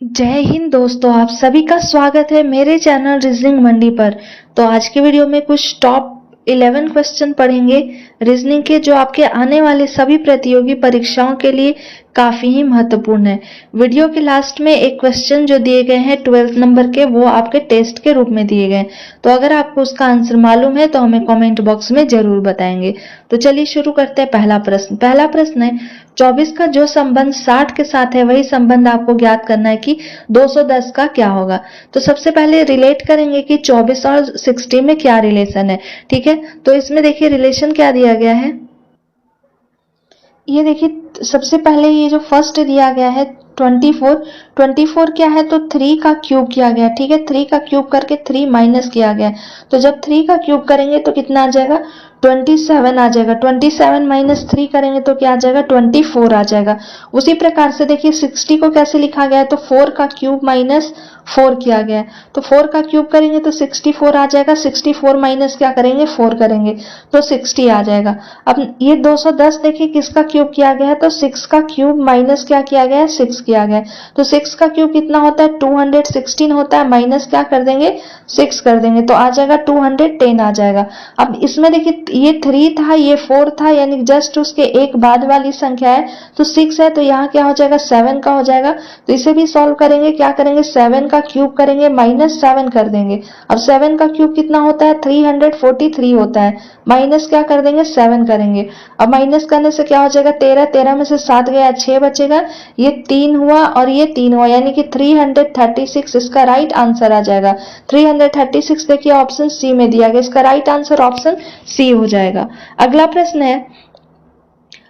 जय हिंद दोस्तों, आप सभी का स्वागत है मेरे चैनल रीजनिंग मंडी पर। तो आज के वीडियो में कुछ टॉप 11 क्वेश्चन पढ़ेंगे रीजनिंग के, जो आपके आने वाले सभी प्रतियोगी परीक्षाओं के लिए काफी ही महत्वपूर्ण है। वीडियो के लास्ट में एक क्वेश्चन जो दिए गए हैं 12th नंबर के, वो आपके टेस्ट के रूप में दिए गए। तो अगर आपको उसका आंसर मालूम है तो हमें कमेंट बॉक्स में जरूर बताएंगे। तो चलिए शुरू करते हैं। पहला प्रश्न है, 24 का जो संबंध 60 के साथ है वही संबंध आपको ज्ञात करना है कि 210 का क्या होगा। तो सबसे पहले रिलेट करेंगे कि 24 और 60 में क्या रिलेशन है। ठीक है, तो इसमें देखिए रिलेशन क्या दिया गया है। ये देखिए सबसे पहले ये जो फर्स्ट दिया गया है 24 क्या है, तो 3 का क्यूब किया गया। ठीक है, 3 का क्यूब करके 3 माइनस किया गया। तो जब 3 का क्यूब करेंगे तो कितना आ जाएगा, 27 आ जाएगा। 27 माइनस 3 करेंगे तो क्या आ जाएगा, 24 आ जाएगा। उसी प्रकार से देखिए 60 को कैसे लिखा गया है, तो 4 का क्यूब माइनस 4 किया गया है। तो 4 का क्यूब करेंगे तो 64 आ जाएगा। 64 माइनस क्या करेंगे, 4 करेंगे तो 60 आ जाएगा। अब ये 210 देखिए किसका क्यूब किया गया है, तो 6 का क्यूब माइनस क्या किया गया है, 6 किया गया है। तो 6 का क्यूब कितना होता है, 216 होता है। माइनस क्या कर देंगे, 6 कर देंगे तो आ जाएगा 210 आ जाएगा। अब इसमें देखिए ये 3 था, ये 4 था, यानी जस्ट उसके एक बाद वाली संख्या है। तो 6 है तो यहाँ क्या हो जाएगा, 7 का हो जाएगा। तो इसे भी सॉल्व करेंगे, क्या करेंगे, 7 का क्यूब करेंगे माइनस 7 कर देंगे। अब 7 का क्यूब कितना होता है, 343 होता है। माइनस क्या कर देंगे, 7 करेंगे। अब माइनस करने से क्या हो जाएगा, 13, 13 में से 7 गया, 6 बचेगा। ये 3 हुआ और ये 3 हुआ, यानी कि 336 इसका राइट आंसर आ जाएगा। 336 देखिए ऑप्शन सी में दिया गया, इसका राइट आंसर ऑप्शन सी हो जाएगा। अगला प्रश्न है,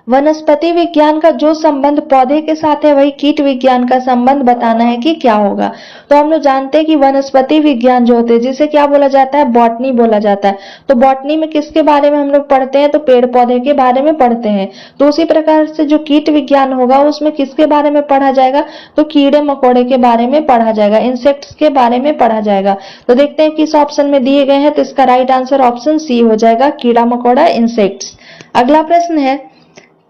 वनस्पति विज्ञान का जो संबंध पौधे के साथ है वही कीट विज्ञान का संबंध बताना है कि क्या होगा। तो हम लोग जानते हैं कि वनस्पति विज्ञान जो होते हैं जिसे क्या बोला जाता है, बॉटनी बोला जाता है। तो बॉटनी में किसके बारे में हम लोग पढ़ते हैं, तो पेड़ पौधे के बारे में पढ़ते हैं। तो उसी प्रकार से जो कीट विज्ञान होगा उसमें किसके बारे में पढ़ा जाएगा, तो कीड़े मकोड़े के बारे में पढ़ा जाएगा, इंसेक्ट्स के बारे में पढ़ा जाएगा। तो देखते हैं किस ऑप्शन में दिए गए हैं, तो इसका राइट आंसर ऑप्शन सी हो जाएगा, कीड़ा मकोड़ा, इंसेक्ट्स। अगला प्रश्न है,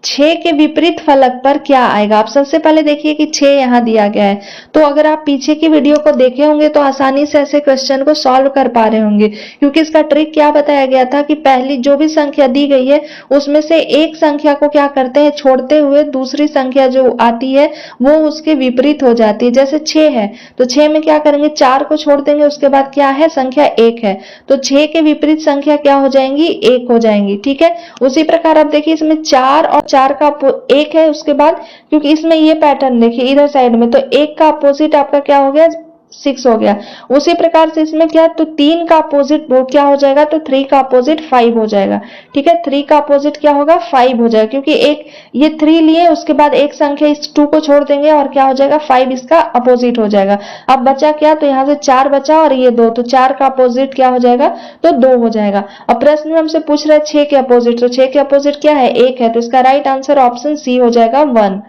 6 के विपरीत फलक पर क्या आएगा। आप सबसे पहले देखिए कि 6 यहाँ दिया गया है। तो अगर आप पीछे की वीडियो को देखे होंगे तो आसानी से ऐसे क्वेश्चन को सॉल्व कर पा रहे होंगे, क्योंकि इसका ट्रिक क्या बताया गया था कि पहली जो भी संख्या दी गई है उसमें से एक संख्या को क्या करते हैं, छोड़ते हुए दूसरी संख्या जो आती है वो उसके विपरीत हो जाती है। जैसे 6 है तो 6 में क्या करेंगे, 4 को छोड़ देंगे, उसके बाद क्या है, संख्या 1 है। तो 6 के विपरीत संख्या क्या हो जाएंगी, 1 हो जाएंगी। ठीक है, उसी प्रकार आप देखिए इसमें 4 और 4 का 1 है उसके बाद, क्योंकि इसमें ये पैटर्न देखिए इधर साइड में, तो 1 का अपोजिट आपका क्या हो गया, 6 हो गया। उसी प्रकार से इसमें क्या, तो 3 का अपोजिट वो क्या हो जाएगा, तो 3 का अपोजिट 5 हो जाएगा। ठीक है, 3 का अपोजिट क्या होगा, 5 हो जाएगा, क्योंकि एक ये 3 लिए उसके बाद एक संख्या इस 2 को छोड़ देंगे और क्या हो जाएगा, 5 इसका अपोजिट हो जाएगा। अब बचा क्या, तो यहाँ से 4 बचा और ये 2, तो 4 का अपोजिट क्या हो जाएगा, तो 2 हो जाएगा। अब प्रश्न में हमसे पूछ रहे हैं 6 के अपोजिट, तो 6 के अपोजिट क्या है, 1 है, तो इसका राइट आंसर ऑप्शन सी हो जाएगा, 1।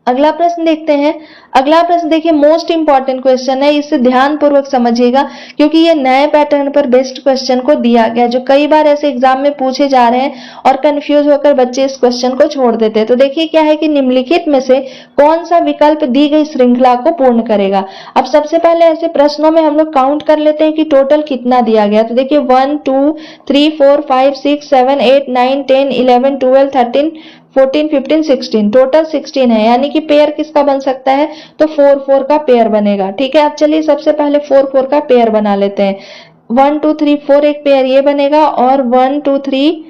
अगला प्रश्न देखते हैं। अगला प्रश्न देखिए मोस्ट इंपॉर्टेंट क्वेश्चन है, इसे ध्यान पूर्वक समझिएगा, क्योंकि ये नए पैटर्न पर बेस्ड क्वेश्चन को दिया गया, जो कई बार ऐसे एग्जाम में पूछे जा रहे हैं और कंफ्यूज होकर बच्चे इस क्वेश्चन को छोड़ देते हैं। तो देखिए क्या है कि निम्नलिखित में से कौन सा विकल्प दी गई श्रृंखला को पूर्ण करेगा। अब सबसे पहले ऐसे प्रश्नों में हम लोग काउंट कर लेते हैं कि टोटल कितना दिया गया। तो देखिए 1 2 3 4 5 6 7 8 9 10 11 12 13 14 15 16, टोटल 16 है, यानी कि पेयर किसका बन सकता है, तो 4 4 का पेयर बनेगा। ठीक है, अब चलिए सबसे पहले 4 4 का पेयर बना लेते हैं। 1 2 3 4 एक पेयर ये बनेगा और 1 2 3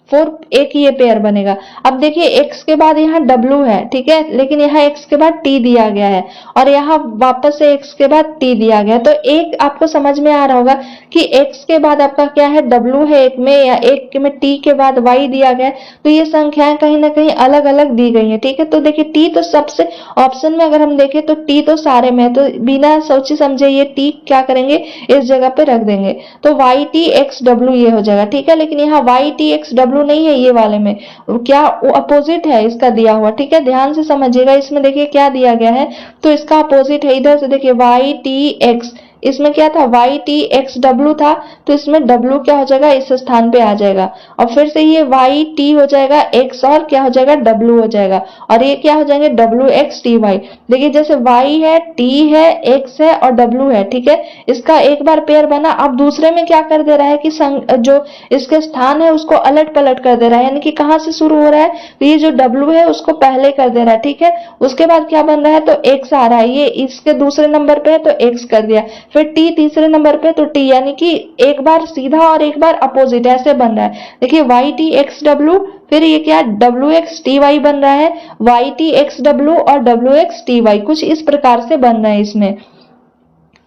4 एक ये पेयर बनेगा। अब देखिए x के बाद यहाँ w है, ठीक है, लेकिन यहाँ x के बाद t दिया गया है और यहाँ वापस से x के बाद t दिया गया है। तो एक आपको समझ में आ रहा होगा कि x के बाद आपका क्या है, w है एक में, या एक में t के बाद y दिया गया है। तो ये संख्याएं कहीं ना कहीं अलग अलग दी गई है। ठीक है, तो देखिए t तो सबसे ऑप्शन में अगर हम देखें तो t तो सारे में है, तो बिना सोचे समझे ये t क्या करेंगे, इस जगह पे रख देंगे, तो y t x w ये हो जाएगा। ठीक है, लेकिन यहाँ y t x w नहीं है, ये वाले में क्या वो अपोजिट है इसका दिया हुआ। ठीक है, ध्यान से समझिएगा, इसमें देखिए क्या दिया गया है, तो इसका अपोजिट है। इधर से देखिए y t x, इसमें क्या था वाई टी एक्स डब्ल्यू था, तो इसमें डब्ल्यू क्या हो जाएगा इस स्थान पे आ जाएगा, और फिर से ये वाई टी हो जाएगा एक्स और क्या हो जाएगा डब्ल्यू हो जाएगा, और ये क्या हो जाएंगे डब्ल्यू एक्स टी वाई। देखिए जैसे वाई है, टी है, एक्स है और डब्ल्यू है, ठीक है, इसका एक बार पेयर बना। अब दूसरे में क्या कर दे रहा है कि जो इसके स्थान है उसको अलट पलट कर दे रहा है, यानी कि कहां से शुरू हो रहा है, तो ये जो डब्ल्यू है उसको पहले कर दे रहा है, ठीक है, उसके बाद क्या बन रहा है तो एक्स आ रहा है, ये इसके दूसरे नंबर पे है तो एक्स कर दिया, फिर टी तीसरे नंबर पे तो टी, यानी कि एक बार सीधा और एक बार अपोजिट ऐसे बन रहा है। देखिए वाई टी एक्स डब्ल्यू, फिर ये क्या डब्ल्यू एक्स टी वाई बन रहा है, वाई टी एक्स डब्ल्यू और डब्ल्यू एक्स टी वाई, कुछ इस प्रकार से बन रहा है इसमें।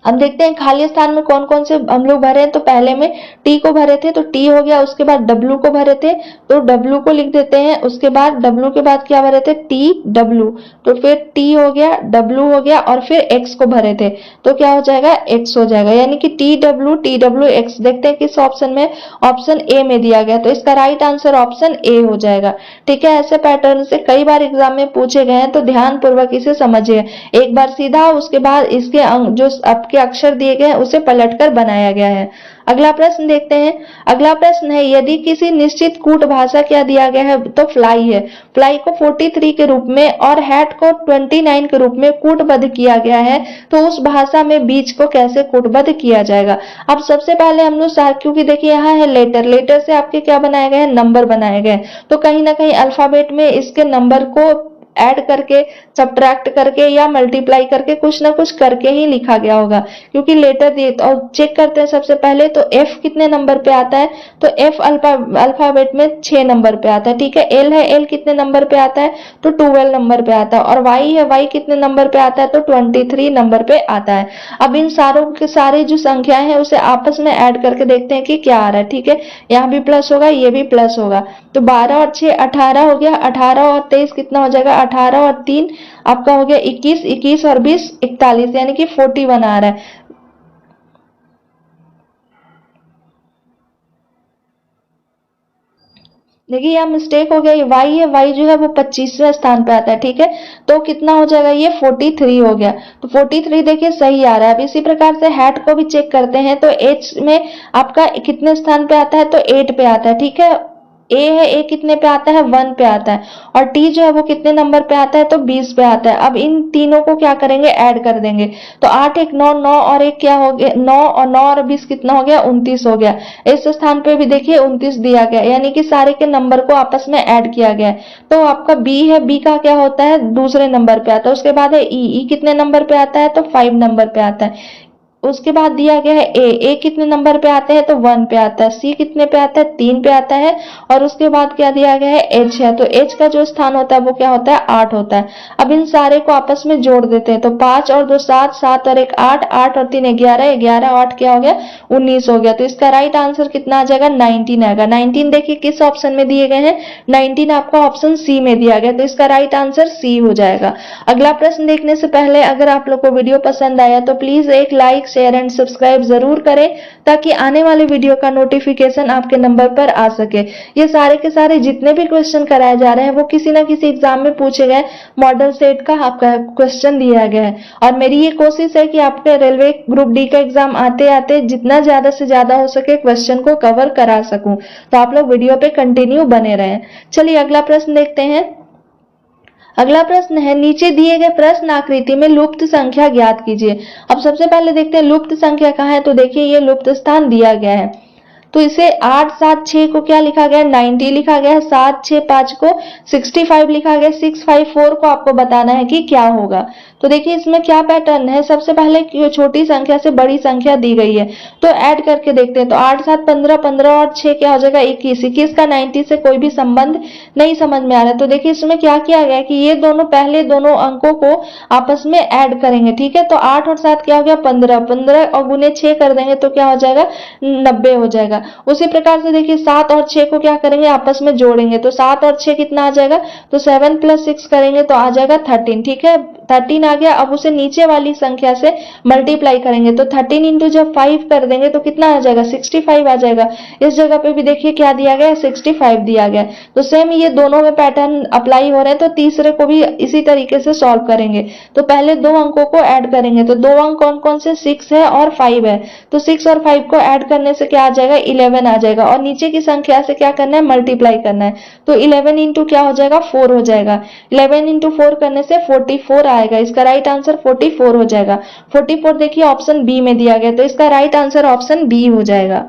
अब देखते हैं खाली स्थान में कौन कौन से हम लोग भरे हैं, तो पहले में टी को भरे थे तो टी हो गया, उसके बाद डब्ल्यू को भरे थे तो डब्ल्यू को लिख देते हैं, उसके बाद डब्ल्यू के बाद क्या भरे थे टी डब्ल्यू, तो फिर टी हो गया, डब्ल्यू हो गया और फिर एक्स को भरे थे तो क्या हो जाएगा एक्स हो जाएगा, यानी कि टी डब्ल्यू एक्स। देखते हैं किस ऑप्शन में, ऑप्शन ए में दिया गया, तो इसका राइट आंसर ऑप्शन ए हो जाएगा। ठीक है, ऐसे पैटर्न से कई बार एग्जाम में पूछे गए हैं तो ध्यान पूर्वक इसे समझिए। एक बार सीधा, उसके बाद इसके जो आपके अक्षर दिए गए हैं उसे पलटकर बनाया गया है। अगला प्रश्न देखते हैं। अगला प्रश्न है यदि किसी निश्चित कूट भाषा क्या दिया गया है, तो फ्लाई है, फ्लाई को 43 के रूप में और हैट को 29 के रूप में कूटबद्ध किया गया है, तो उस भाषा में बीज को कैसे कूटबद्ध किया जाएगा। अब सबसे पहले हम लोग क्योंकि देखिए यहाँ है लेटर, लेटर से आपके क्या बनाए गए हैं नंबर बनाए गए, तो कहीं ना कहीं अल्फाबेट में इसके नंबर को ऐड करके, सब्ट्रैक्ट करके या मल्टीप्लाई करके कुछ ना कुछ करके ही लिखा गया होगा, क्योंकि लेटर दिए। और चेक करते हैं सबसे पहले तो एफ कितने नंबर पे आता है, तो एफ अल्फाबेट में 6 नंबर पे आता है, ठीक है। एल है, एल कितने नंबर पे आता है, तो 12 नंबर पे आता है, और वाई है, वाई कितने नंबर पे आता है, तो 23 नंबर पे आता है। अब इन सारों के सारे जो संख्याएं हैं उसे आपस में ऐड करके देखते हैं कि क्या आ रहा है, ठीक है। यहाँ भी प्लस होगा, ये भी प्लस होगा, तो 12 और 6 18 हो गया, 18 और 23 कितना हो जाएगा, 18 और 3 आपका हो गया 21, 21 और 20 41, यानी कि 41 आ रहा है। देखिए यहाँ मिस्टेक हो गया, ये वाई है, वाई जो है वो 25वें स्थान पे आता है, ठीक है, तो कितना हो जाएगा ये 43 हो गया, तो 43 देखिए सही आ रहा है। अब इसी प्रकार से हैट को भी चेक करते हैं, तो एच में आपका कितने स्थान पे आता है, तो 8 पे आता है, ठीक है। ए है, ए कितने पे आता है 1 पे आता है, और टी जो है वो कितने नंबर पे आता है, तो 20 पे आता है। अब इन तीनों को क्या करेंगे ऐड कर देंगे, तो 8 1 9 9 और एक क्या हो गया 9 और 9 और 20 कितना हो गया 29 हो गया। इस स्थान पे भी देखिए 29 दिया गया, यानी कि सारे के नंबर को आपस में ऐड किया गया है। तो आपका बी है, बी का क्या होता है दूसरे नंबर पे आता है, उसके बाद है ई, ई कितने नंबर पे आता है, तो 5 नंबर पे आता है। उसके बाद दिया गया है ए, ए कितने नंबर पे आते हैं, तो 1 पे आता है। सी कितने पे आता है, 3 पे आता है, और उसके बाद क्या दिया गया है एच है, तो एच का जो स्थान होता है वो क्या होता है 8 होता है। अब इन सारे को आपस में जोड़ देते हैं, तो 5 और 2 7, 7 और 1 8, 8 और 3 11, 11 और 8 क्या हो गया 19 हो गया। तो इसका राइट आंसर कितना आ जाएगा 19 आएगा। 19 देखिए किस ऑप्शन में दिए गए हैं, 19 आपको ऑप्शन सी में दिया गया, तो इसका राइट आंसर सी हो जाएगा। अगला प्रश्न देखने से पहले अगर आप लोग को वीडियो पसंद आया तो प्लीज एक लाइक शेयर एंड सब्सक्राइब जरूर करें, ताकि आने वाले वीडियो का नोटिफिकेशन आपके नंबर पर आ सके। ये सारे के सारे जितने भी क्वेश्चन कराए जा रहे हैं वो किसी ना किसी एग्जाम में पूछे गए मॉडल सेट का आपका क्वेश्चन दिया गया है, और मेरी ये कोशिश है कि आपके रेलवे ग्रुप डी का एग्जाम आते आते जितना ज्यादा से ज्यादा हो सके क्वेश्चन को कवर करा सकूं, तो आप लोग वीडियो पे कंटिन्यू बने रहें। चलिए अगला प्रश्न देखते हैं। अगला प्रश्न है नीचे दिए गए प्रश्न आकृति में लुप्त संख्या ज्ञात कीजिए। अब सबसे पहले देखते हैं लुप्त संख्या कहाँ है, तो देखिए ये लुप्त स्थान दिया गया है, तो इसे 8 7 6 को क्या लिखा गया है 90 लिखा गया है, 7 6 5 को 65 लिखा गया, 654 को आपको बताना है कि क्या होगा। तो देखिए इसमें क्या पैटर्न है, सबसे पहले छोटी संख्या से बड़ी संख्या दी गई है तो ऐड करके देखते हैं, तो 8 7 15, 15 और 6 क्या हो जाएगा 21, 21 का 90 से कोई भी संबंध नहीं समझ में आ रहा है। तो देखिए इसमें क्या किया गया कि ये दोनों पहले दोनों अंकों को आपस में ऐड करेंगे, ठीक है। तो 8 और 7 क्या हो गया 15, 15 और गुने 6 कर देंगे तो क्या हो जाएगा 90 हो जाएगा। उसी प्रकार से देखिए 7 और 6 को क्या करेंगे आपस में जोड़ेंगे, तो 7 और 6 कितना आ जाएगा, तो 7 + 6 करेंगे तो आ जाएगा 13, ठीक है। 13 आ गया, अब उसे नीचे वाली संख्या से मल्टीप्लाई करेंगे तो 13 इंटू जब 5 कर देंगे तो कितना आ जाएगा 65 आ जाएगा। इस जगह पे भी देखिए क्या दिया गया है 65 दिया गया। तो सेम ये दोनों में पैटर्न अप्लाई हो रहे हैं, तो तीसरे को भी इसी तरीके से सॉल्व करेंगे। तो पहले दो अंकों को ऐड करेंगे, तो दो अंक कौन कौन से 6 है और 5 है, तो 6 और 5 को ऐड करने से क्या आ जाएगा 11 आ जाएगा, और नीचे की संख्या से क्या करना है मल्टीप्लाई करना है। तो 11 इंटू क्या हो जाएगा 4 हो जाएगा, 11 इंटू 4 करने से 44 आएगा। इसका राइट आंसर 44 हो जाएगा। 44 देखिए ऑप्शन बी में दिया गया, तो इसका राइट आंसर ऑप्शन बी हो जाएगा।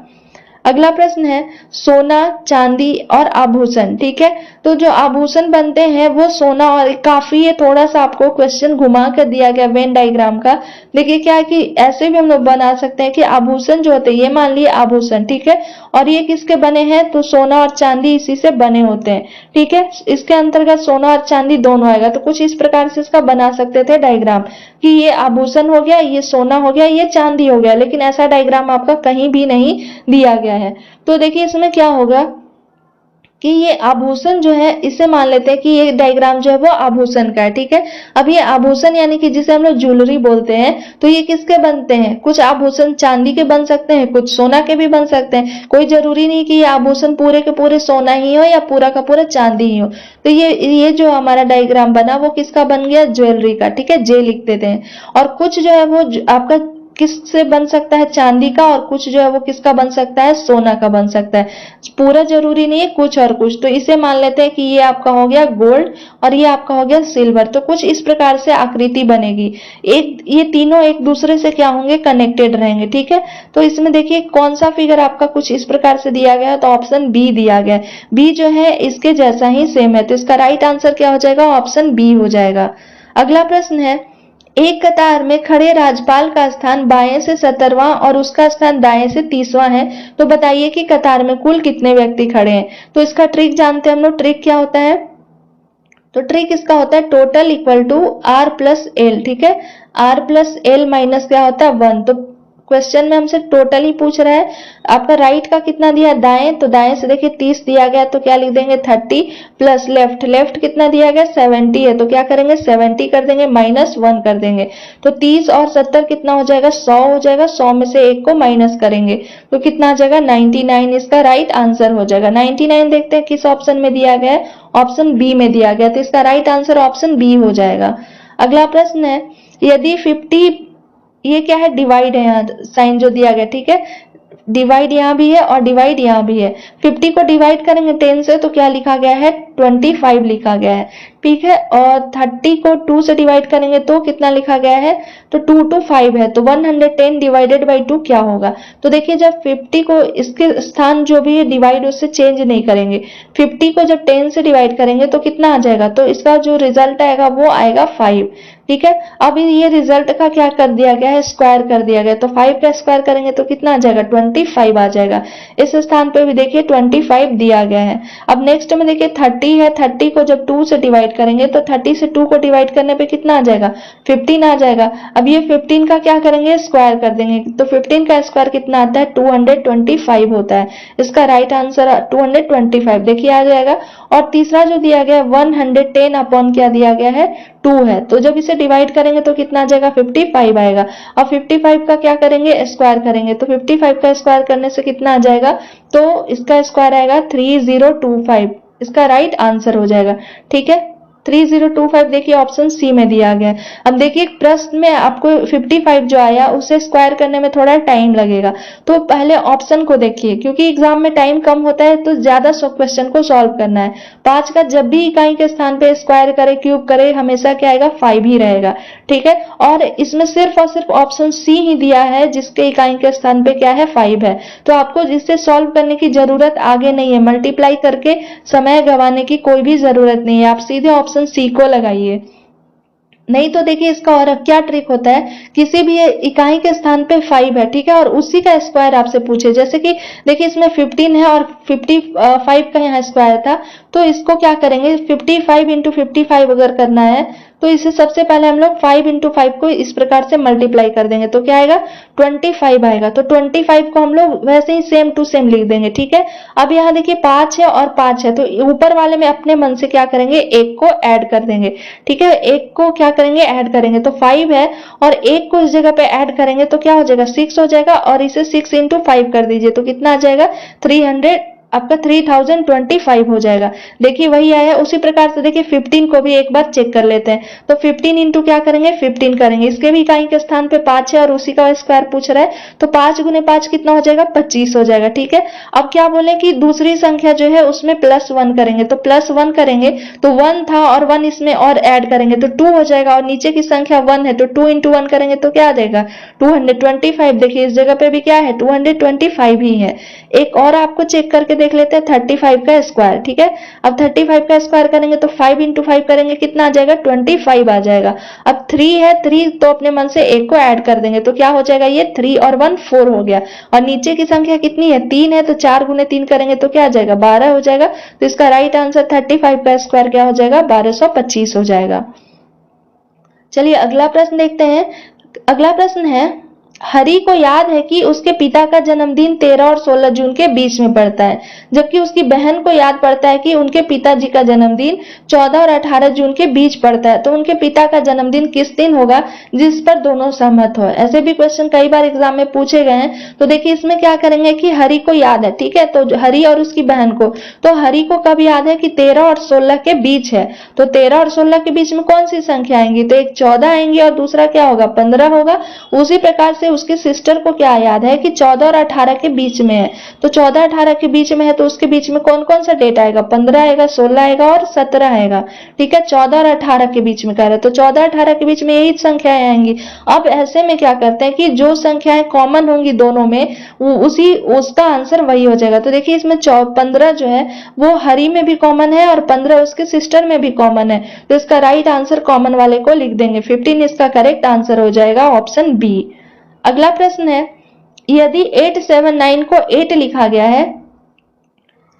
अगला प्रश्न है सोना, चांदी और आभूषण। ठीक है, तो जो आभूषण बनते हैं वो सोना, और काफी ये थोड़ा सा आपको क्वेश्चन घुमा कर दिया गया वेन डायग्राम का। देखिए क्या है कि ऐसे भी हम लोग बना सकते हैं कि आभूषण जो होते हैं, ये मान लिए आभूषण, ठीक है, और ये किसके बने हैं, तो सोना और चांदी इसी से बने होते हैं। ठीक है, इसके अंतर्गत सोना और चांदी दोनों आएगा। तो कुछ इस प्रकार से इसका बना सकते थे डायग्राम कि ये आभूषण हो गया, ये सोना हो गया, ये चांदी हो गया, लेकिन ऐसा डायग्राम आपका कहीं भी नहीं दिया गया है। तो देखिए इसमें क्या होगा कि ये आभूषण जो है, इसे मान लेते हैं कि ये डायग्राम जो है वो आभूषण का है। ठीक है, अब ये आभूषण यानी कि जिसे हम लोग ज्वेलरी बोलते हैं, तो ये किसके बनते हैं, कुछ आभूषण चांदी के बन सकते हैं, कुछ सोना के भी बन सकते हैं। कोई जरूरी नहीं कि ये आभूषण पूरे के पूरे सोना ही हो या पूरा का पूरा चांदी ही हो। तो ये जो हमारा डायग्राम बना वो किसका बन गया, ज्वेलरी का। ठीक है, जे लिख देते हैं। और कुछ जो है वो आपका किससे बन सकता है, चांदी का, और कुछ जो है वो किसका बन सकता है, सोना का बन सकता है। पूरा जरूरी नहीं है, कुछ और कुछ। तो इसे मान लेते हैं कि ये आपका हो गया गोल्ड और ये आपका हो गया सिल्वर। तो कुछ इस प्रकार से आकृति बनेगी। ये तीनों एक दूसरे से क्या होंगे, कनेक्टेड रहेंगे। ठीक है, तो इसमें देखिए कौन सा फिगर आपका कुछ इस प्रकार से दिया गया है, तो ऑप्शन बी दिया गया है। बी जो है इसके जैसा ही सेम है, तो इसका राइट आंसर क्या हो जाएगा, ऑप्शन बी हो जाएगा। अगला प्रश्न है एक कतार में खड़े राजपाल का स्थान बाएं से 17वां और उसका स्थान दाएं से 30वां है, तो बताइए कि कतार में कुल कितने व्यक्ति खड़े हैं। तो इसका ट्रिक जानते हैं हम लोग। ट्रिक क्या होता है, तो ट्रिक इसका होता है total equal to R plus L. ठीक है, आर प्लस एल माइनस क्या होता है 1। तो क्वेश्चन में हमसे टोटल ही पूछ रहा है। आपका राइट का कितना दिया है, दाएं, तो दाएं से देखिए 30 दिया गया, तो क्या लिख देंगे 30 प्लस लेफ्ट कितना दिया गया 70 है, तो क्या करेंगे 70 कर देंगे माइनस 1 कर देंगे। तो 30 और 70 कितना हो जाएगा 100 हो जाएगा। 100 में से 1 को माइनस करेंगे तो कितना आ जाएगा 99। इसका राइट आंसर हो जाएगा 99। देखते हैं किस ऑप्शन में दिया गया है, ऑप्शन बी में दिया गया, तो इसका राइट आंसर ऑप्शन बी हो जाएगा। अगला प्रश्न है यदि 50, ये क्या है डिवाइड है, यहाँ साइन जो दिया गया। ठीक है, डिवाइड यहाँ भी है और डिवाइड यहाँ भी है। 50 को डिवाइड करेंगे 10 से तो क्या लिखा गया है 25 लिखा गया है। ठीक है, और 30 को 2 से डिवाइड करेंगे तो कितना लिखा गया है, तो 2 to 5 है, तो 110 डिवाइडेड बाई 2 क्या होगा। तो देखिए जब 50 को इसके स्थान जो भी है डिवाइड उससे चेंज नहीं करेंगे। 50 को जब 10 से डिवाइड करेंगे तो कितना आ जाएगा, तो इसका जो रिजल्ट आएगा वो आएगा 5। ठीक है, अब ये रिजल्ट का क्या कर दिया गया है, स्क्वायर कर दिया गया, तो 5 का स्क्वायर करेंगे तो कितना आ जाएगा 25 आ जाएगा। इस स्थान पे भी देखिए 25 दिया गया है। अब नेक्स्ट में देखिए 30 है, 30 को जब 2 से डिवाइड करेंगे तो 30 से 2 को डिवाइड करने पे कितना आ जाएगा 15 आ जाएगा। अब ये 15 का क्या करेंगे स्क्वायर कर देंगे, तो 15 का स्क्वायर कितना आता है 225 होता है। इसका राइट आंसर 225 देखिए आ जाएगा। और तीसरा जो दिया गया है 110 अपॉन क्या दिया गया है 2 है, तो जब इसे डिवाइड करेंगे तो कितना आ जाएगा 55 आएगा। और 55 का क्या करेंगे स्क्वायर करेंगे, तो 55 का स्क्वायर करने से कितना आ जाएगा, तो इसका स्क्वायर आएगा 3025। इसका राइट आंसर हो जाएगा। ठीक है, 3025 देखिए ऑप्शन सी में दिया गया है। अब देखिए प्रश्न में आपको 55 जो आया उसे स्क्वायर करने में थोड़ा टाइम लगेगा, तो पहले ऑप्शन को देखिए, क्योंकि एग्जाम में टाइम कम होता है तो ज्यादा क्वेश्चन को सॉल्व करना है। 5 का जब भी इकाई के स्थान पे स्क्वायर करे क्यूब करे हमेशा क्या आएगा 5 ही रहेगा। ठीक है, और इसमें सिर्फ और सिर्फ ऑप्शन सी ही दिया है जिसके इकाई के स्थान पे क्या है 5 है, तो आपको जिससे सॉल्व करने की जरूरत आगे नहीं है, मल्टीप्लाई करके समय गंवाने की कोई भी जरूरत नहीं है, आप सीधे ऑप्शन सी को लगाइए। नहीं तो देखिए इसका और क्या ट्रिक होता है, किसी भी इकाई के स्थान पे 5 है, ठीक है, और उसी का स्क्वायर आपसे पूछे, जैसे कि देखिए इसमें 15 है और 55 का यहाँ स्क्वायर था, तो इसको क्या करेंगे 55 इंटू 55 अगर करना है तो इसे सबसे पहले हम लोग 5 इंटू 5 को इस प्रकार से मल्टीप्लाई कर देंगे तो क्या आएगा 25 आएगा। तो 25 को हम लोग वैसे ही सेम टू सेम लिख देंगे, ठीक है। अब यहाँ देखिए 5 है और 5 है, तो ऊपर वाले में अपने मन से क्या करेंगे, एक को ऐड कर देंगे, ठीक है। एक को क्या करेंगे, ऐड करेंगे, तो 5 है और एक को इस जगह पे ऐड करेंगे तो क्या हो जाएगा 6 हो जाएगा, और इसे 6 इंटू 5 कर दीजिए तो कितना आ जाएगा 300, आपका 3025 हो जाएगा। देखिए वही आया। उसी प्रकार से देखिए 15 को भी एक बार चेक कर लेते हैं, तो 15 इंटू क्या करेंगे 15 करेंगे, इसके भी इकाई के स्थान पे 5 है और उसी का स्क्वायर पूछ रहा है, तो 5 गुने 5 कितना हो जाएगा 25 हो जाएगा, ठीक है। अब क्या बोले कि दूसरी संख्या जो है उसमें +1 करेंगे, तो +1 करेंगे तो 1 था और 1 इसमें और ऐड करेंगे तो 2 हो जाएगा, और नीचे की संख्या 1 है तो 2 इंटू 1 करेंगे तो क्या आ जाएगा 225। देखिए इस जगह पे भी क्या है 225 ही है। एक और आपको चेक करके देख लेते हैं 35 का स्क्वायर, ठीक है। अब 35 का स्क्वायर करेंगे तो 5 इंटू 5 करेंगे कितना आ जाएगा 25 आ जाएगा। अब 3 है, 3 तो अपने मन से एक को ऐड कर देंगे तो क्या हो जाएगा, ये 3 और 1 4 हो गया, और नीचे की संख्या कितनी है 3 है, तो 4 गुने 3 करेंगे तो क्या आ जाएगा 12 हो जाएगा। तो इसका राइट आंसर 35 का स्क्वायर क्या हो जाएगा 1225 हो जाएगा। चलिए अगला प्रश्न देखते हैं। अगला प्रश्न है, हरि को याद है कि उसके पिता का जन्मदिन 13 और 16 जून के बीच में पड़ता है, जबकि उसकी बहन को याद पड़ता है कि उनके पिताजी का जन्मदिन 14 और 18 जून के बीच पड़ता है। तो उनके पिता का जन्मदिन किस दिन होगा जिस पर दोनों सहमत हो। ऐसे भी क्वेश्चन कई बार एग्जाम में पूछे गए हैं। तो देखिए इसमें क्या करेंगे कि हरि को याद है, ठीक है, तो हरि और उसकी बहन को, तो हरि को कब याद है कि 13 और 16 के बीच है, तो 13 और 16 के बीच में कौन सी संख्या आएंगी, तो एक 14 आएंगी और दूसरा क्या होगा 15 होगा। उसी प्रकार से उसके सिस्टर को क्या याद है कि 14 और 18 के बीच में है, तो 14 18 के बीच में है तो उसके बीच में कौन कौन सा डेट आएगा 15 आएगा, 16 आएगा और 17 आएगा, ठीक है। 14 और 18 के बीच में कह रहे हैं तो 14 18 के बीच में यही संख्याएं आएंगी। अब ऐसे में क्या करते हैं कि जो संख्याएं कॉमन होंगी दोनों में उसी उसका आंसर वही हो जाएगा। तो देखिए इसमें 15 जो है वो हरि में भी कॉमन है और 15 उसके सिस्टर में भी कॉमन है, तो इसका राइट आंसर कॉमन वाले को लिख देंगे, 15 इसका करेक्ट आंसर हो जाएगा ऑप्शन बी। अगला प्रश्न है, यदि 879 को 8 लिखा गया है,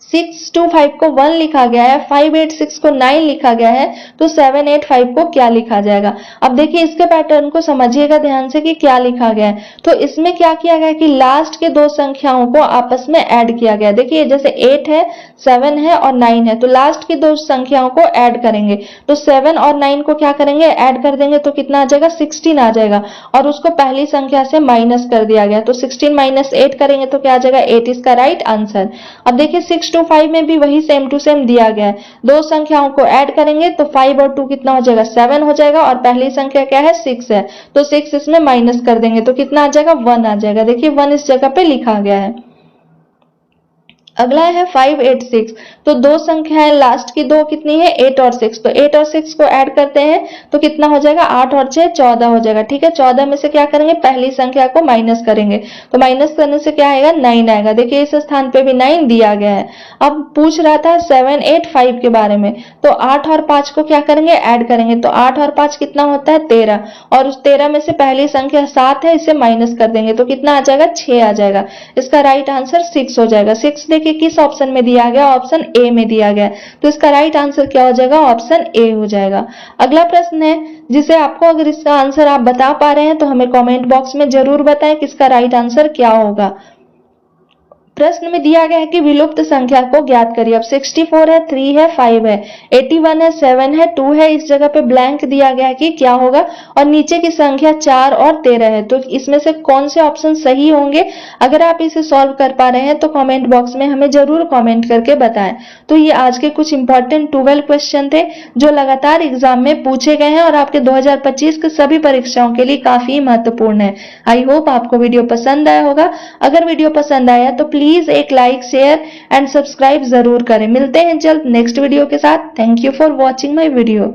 625 को 1 लिखा गया है, 586 को 9 लिखा गया है, तो 785 को क्या लिखा जाएगा। अब देखिए इसके पैटर्न को समझिएगा ध्यान से कि क्या लिखा गया है। तो इसमें क्या किया गया कि लास्ट के दो संख्याओं को आपस में ऐड किया गया। देखिए जैसे 8 है, 7 है और 9 है, तो लास्ट की दो संख्याओं को ऐड करेंगे, तो 7 और 9 को क्या करेंगे ऐड कर देंगे तो कितना आ जाएगा 16 आ जाएगा, और उसको पहली संख्या से माइनस कर दिया गया, तो 16 माइनस 8 करेंगे तो क्या आ जाएगा 8 इसका राइट आंसर। अब देखिए 625 में भी वही सेम टू सेम दिया गया है, दो संख्याओं को ऐड करेंगे तो 5 और 2 कितना हो जाएगा 7 हो जाएगा, और पहली संख्या क्या है 6 है, तो 6 इसमें माइनस कर देंगे तो कितना आ जाएगा 1 आ जाएगा। देखिए 1 इस जगह पे लिखा गया है। अगला है 586, तो दो संख्याएं लास्ट की दो कितनी है 8 और 6, तो 8 और 6 को ऐड करते हैं तो कितना हो जाएगा 8 और 6 14 हो जाएगा, ठीक है। 14 में से क्या करेंगे पहली संख्या को माइनस करेंगे, तो माइनस करने से क्या आएगा 9 आएगा। देखिए इस स्थान पे भी 9 दिया गया है। अब पूछ रहा था 785 के बारे में, तो 8 और 5 को क्या करेंगे ऐड करेंगे, तो 8 और 5 कितना होता है 13, और उस 13 में से पहली संख्या 7 है, इसे माइनस कर देंगे तो कितना आ जाएगा 6 आ जाएगा। इसका राइट आंसर 6 हो जाएगा। 6 देखिए किस ऑप्शन में दिया गया, ऑप्शन ए में दिया गया, तो इसका राइट आंसर क्या हो जाएगा ऑप्शन ए हो जाएगा। अगला प्रश्न है जिसे आपको अगर इसका आंसर आप बता पा रहे हैं तो हमें कमेंट बॉक्स में जरूर बताएं कि इसका राइट आंसर क्या होगा। प्रश्न में दिया गया है कि विलुप्त संख्या को ज्ञात करिए। अब 64 है, 3 है, 5 है, 81 है, 7 है, 2 है, इस जगह पे ब्लैंक दिया गया है कि क्या होगा, और नीचे की संख्या 4 और 13 है, तो इसमें से कौन से ऑप्शन सही होंगे। अगर आप इसे सॉल्व कर पा रहे हैं तो कमेंट बॉक्स में हमें जरूर कमेंट करके बताएं। तो ये आज के कुछ इंपॉर्टेंट 12 क्वेश्चन थे जो लगातार एग्जाम में पूछे गए हैं और आपके 2025 के सभी परीक्षाओं के लिए काफी महत्वपूर्ण है। आई होप आपको वीडियो पसंद आया होगा। अगर वीडियो पसंद आया तो प्लीज एक लाइक शेयर एंड सब्सक्राइब जरूर करें। मिलते हैं जल्द नेक्स्ट वीडियो के साथ। Thank you for watching my video.